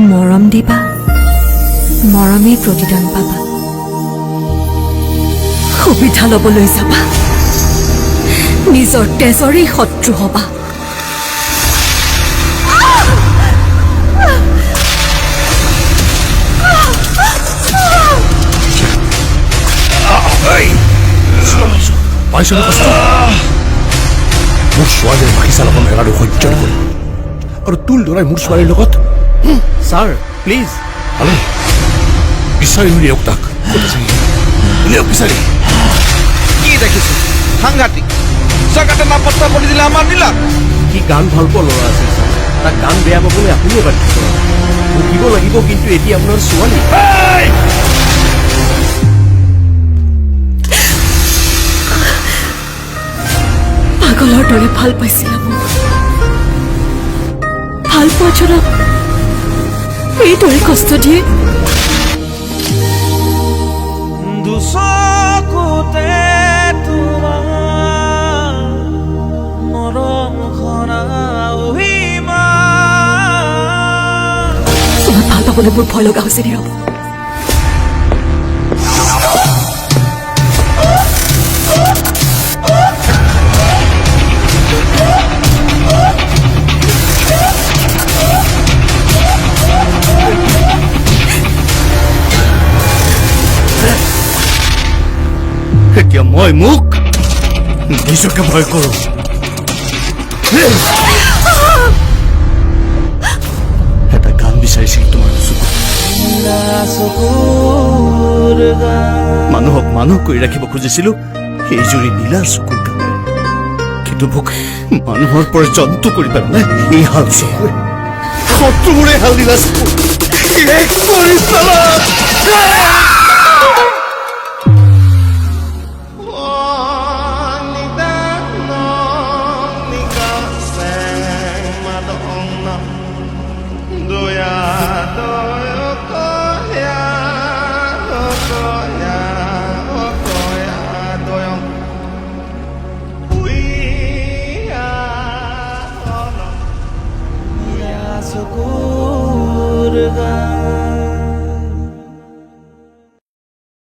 মৰম দিবা, মৰমেই প্ৰতিদান পাবা। সুবিধা ল'বলৈ যাবা, নিজৰ তেজৰেই শত্ৰু হবা। মোৰ ছোৱালীৰ বাগিচা লগত মেলাটো সহ্য নকৰে আৰু তোৰ ল'ৰাই মোৰ ছোৱালীৰ লগত স্যাৰ প্লিজ আৰে বিচাৰি উলিয়াওক তাক উলিয়াওক বিচাৰি কি দেখিছো সাংঘাতিক জাগাতে নাপাত্তা কৰি দিলে আমাৰ নীলা কি গান ভাল পোৱা ল'ৰা আছে স্যার তাক গান বেয়া পাবলৈ আপুনিও বাধ্য ভুগিব লাগিব কিন্তু এতিয়া আপোনাৰ ছোৱালী পাগলৰ দৰে ভাল পাইছিলা মোক। ভাল পোৱা জনক এইদৰে কষ্ট দিয়ে। দুচকুতে তোমাৰ মৰম খনা তোমাক ভাল পাবলৈ মোৰ ভয় লগা হৈছে নীৰৱ। এতিয়া মই মোক নিজকে ভয় কৰোঁ। এটা গান বিচাৰিছিল তোমাৰ মানুহক মানুহ কৰি ৰাখিব খুজিছিলো সেই জুৰি নীলা চকুৰ গানেৰে, কিন্তু মোক মানুহৰ পৰা জন্তু কৰি পেলালে এই হাল চকুৱে। শত্ৰুবোৰে হাল নীলা চকু শেষ কৰি পেলালে।